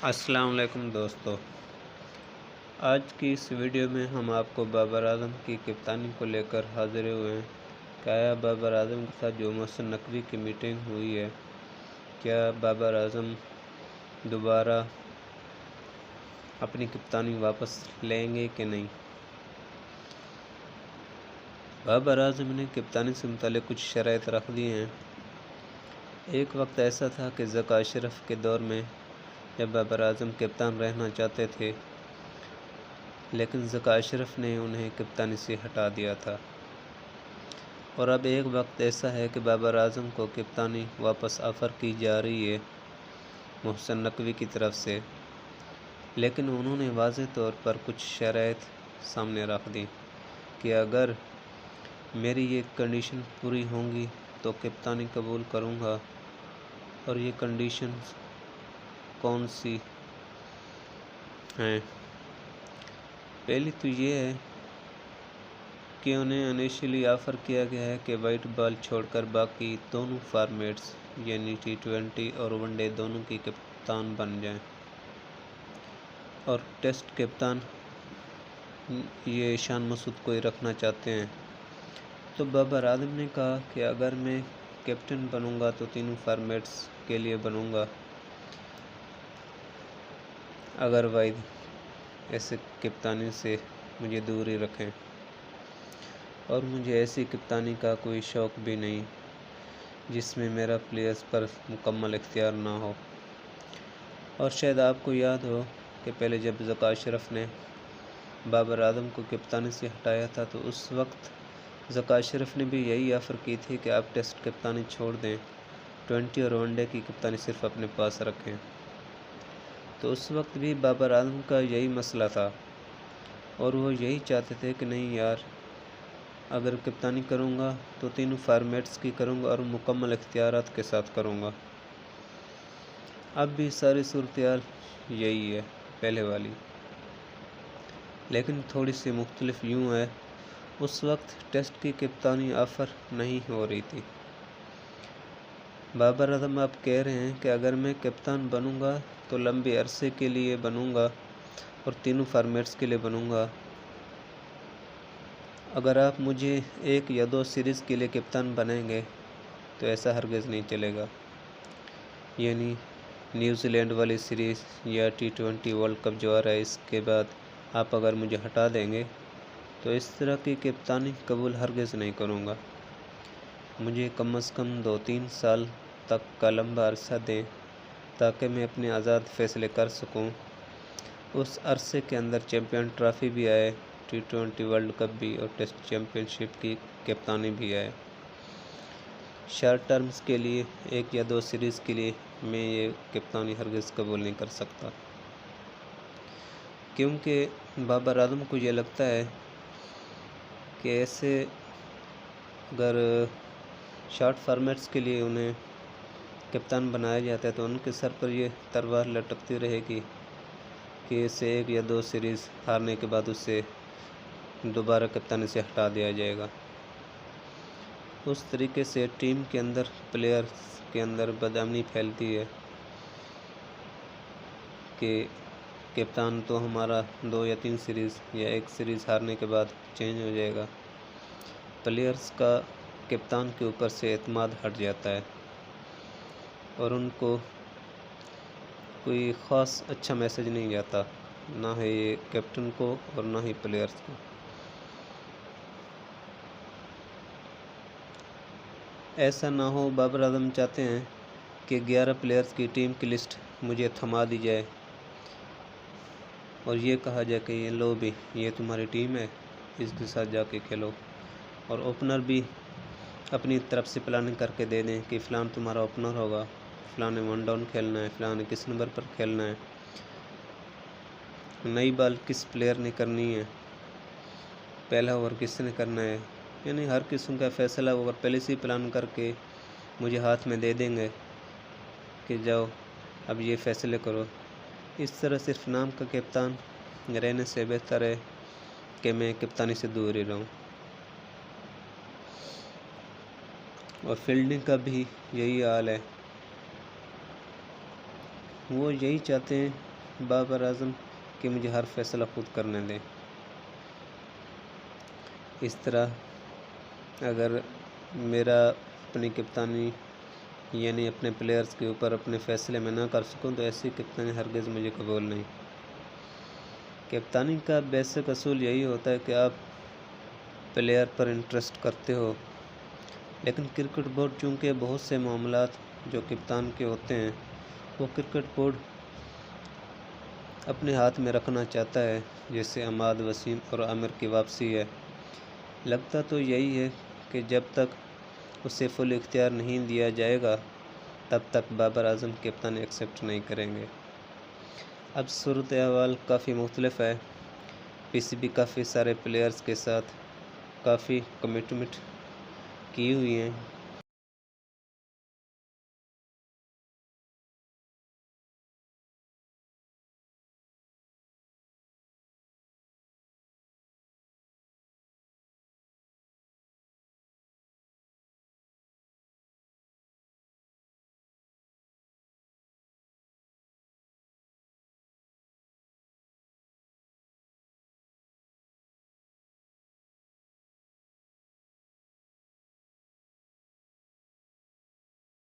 السلام علیکم دوستو، آج کی اس ویڈیو میں ہم آپ کو بابر اعظم کی کپتانی کو لے کر حاضر ہوئے ہیں۔ کیا بابر اعظم کے ساتھ جو محسن نقوی کی میٹنگ ہوئی ہے، کیا بابر اعظم دوبارہ اپنی کپتانی واپس لیں گے کہ نہیں؟ بابر اعظم نے کپتانی سے متعلق کچھ شرائط رکھ دی ہیں۔ ایک وقت ایسا تھا کہ ذکا اشرف کے دور میں جب بابر اعظم کپتان رہنا چاہتے تھے، لیکن ذکا اشرف نے انہیں کپتانی سے ہٹا دیا تھا، اور اب ایک وقت ایسا ہے کہ بابر اعظم کو کپتانی واپس آفر کی جا رہی ہے محسن نقوی کی طرف سے، لیکن انہوں نے واضح طور پر کچھ شرائط سامنے رکھ دی کہ اگر میری یہ کنڈیشن پوری ہوں گی تو کپتانی قبول کروں گا۔ اور یہ کنڈیشنز کون سی ہیں؟ پہلی تو یہ ہے کہ انہیں انیشلی آفر کیا گیا ہے کہ وائٹ بال چھوڑ کر باقی دونوں فارمیٹس یعنی T20 اور ون ڈے دونوں کی کپتان بن جائیں، اور ٹیسٹ کپتان یہ شان مسعود کو ہی رکھنا چاہتے ہیں۔ تو بابر اعظم نے کہا کہ اگر میں کیپٹن بنوں گا تو تینوں فارمیٹس کے لیے بنوں گا، اگر واحد ایسے کپتانی سے مجھے دور ہی رکھیں، اور مجھے ایسی کپتانی کا کوئی شوق بھی نہیں جس میں میرا پلیئرز پر مکمل اختیار نہ ہو۔ اور شاید آپ کو یاد ہو کہ پہلے جب ذکا اشرف نے بابر اعظم کو کپتانی سے ہٹایا تھا تو اس وقت ذکا اشرف نے بھی یہی آفر کی تھی کہ آپ ٹیسٹ کپتانی چھوڑ دیں، 20 اور ون ڈے کی کپتانی صرف اپنے پاس رکھیں۔ تو اس وقت بھی بابر اعظم کا یہی مسئلہ تھا، اور وہ یہی چاہتے تھے کہ نہیں یار، اگر کپتانی کروں گا تو تینوں فارمیٹس کی کروں گا اور مکمل اختیارات کے ساتھ کروں گا۔ اب بھی ساری صورتحال یہی ہے پہلے والی، لیکن تھوڑی سی مختلف یوں ہے، اس وقت ٹیسٹ کی کپتانی آفر نہیں ہو رہی تھی۔ بابر اعظم آپ کہہ رہے ہیں کہ اگر میں کپتان بنوں گا تو لمبے عرصے کے لیے بنوں گا اور تینوں فارمیٹس کے لیے بنوں گا۔ اگر آپ مجھے 1 یا 2 سیریز کے لیے کپتان بنائیں گے تو ایسا ہرگز نہیں چلے گا، یعنی نیوزی لینڈ والی سیریز یا T20 ورلڈ کپ جو آ رہا ہے، اس کے بعد آپ اگر مجھے ہٹا دیں گے تو اس طرح کی کپتانی قبول ہرگز نہیں کروں گا۔ مجھے کم از کم 2-3 سال تک کا لمبا عرصہ دیں تاکہ میں اپنے آزاد فیصلے کر سکوں۔ اس عرصے کے اندر چیمپئن ٹرافی بھی آئے، T20 ورلڈ کپ بھی اور ٹیسٹ چیمپئن شپ کی کپتانی بھی آئے۔ شارٹ ٹرمز کے لیے 1 یا 2 سیریز کے لیے میں یہ کپتانی ہرگز قبول نہیں کر سکتا، کیونکہ بابر اعظم کو یہ لگتا ہے کہ ایسے اگر شارٹ فارمیٹس کے لیے انہیں کپتان بنایا جاتا ہے تو ان کے سر پر یہ تلوار لٹکتی رہے گی کہ اسے 1 یا 2 سیریز ہارنے کے بعد اسے دوبارہ کپتانی سے ہٹا دیا جائے گا۔ اس طریقے سے ٹیم کے اندر پلیئرز کے اندر بدامنی پھیلتی ہے کہ کپتان تو ہمارا 2 یا 3 سیریز یا 1 سیریز ہارنے کے بعد چینج ہو جائے گا۔ پلیئرز کا کپتان کے اوپر سے اعتماد ہٹ جاتا ہے، اور ان کو کوئی خاص اچھا میسج نہیں جاتا، نہ ہی کیپٹن کو اور نہ ہی پلیئرز کو۔ ایسا نہ ہو، بابر اعظم چاہتے ہیں کہ 11 پلیئرز کی ٹیم کی لسٹ مجھے تھما دی جائے اور یہ کہا جائے کہ یہ لو بھی، یہ تمہاری ٹیم ہے، اس کے ساتھ جا کے کھیلو، اور اوپنر بھی اپنی طرف سے پلاننگ کر کے دے دیں کہ فلاں تمہارا اوپنر ہوگا، فلاں نے 1 ڈاؤن کھیلنا ہے، فلاں نے کس نمبر پر کھیلنا ہے، نئی بال کس پلیئر نے کرنی ہے، پہلا اوور کس نے کرنا ہے، یعنی ہر قسم کا فیصلہ اوور پہلے سے پلان کر کے مجھے ہاتھ میں دے دیں گے کہ جاؤ اب یہ فیصلے کرو۔ اس طرح صرف نام کا کپتان رہنے سے بہتر ہے کہ میں کپتانی سے دور ہی رہوں۔ اور فیلڈنگ کا بھی یہی حال ہے وہ یہی چاہتے ہیں بابر اعظم کہ مجھے ہر فیصلہ خود کرنے دیں۔ اس طرح اگر میرا اپنی کپتانی یعنی اپنے پلیئرز کے اوپر اپنے فیصلے میں نہ کر سکوں تو ایسی کپتانی ہرگز مجھے قبول نہیں۔ کپتانی کا بیسک اصول یہی ہوتا ہے کہ آپ پلیئر پر انٹرسٹ کرتے ہو، لیکن کرکٹ بورڈ چونکہ بہت سے معاملات جو کپتان کے ہوتے ہیں وہ کرکٹ بورڈ اپنے ہاتھ میں رکھنا چاہتا ہے، جیسے عماد وسیم اور عامر کی واپسی ہے۔ لگتا تو یہی ہے کہ جب تک اسے فل اختیار نہیں دیا جائے گا تب تک بابر اعظم کپتانی ایکسیپٹ نہیں کریں گے۔ اب صورتحال کافی مختلف ہے۔ پی سی بی کافی سارے پلیئرز کے ساتھ کافی کمٹمنٹ کی ہوئی ہیں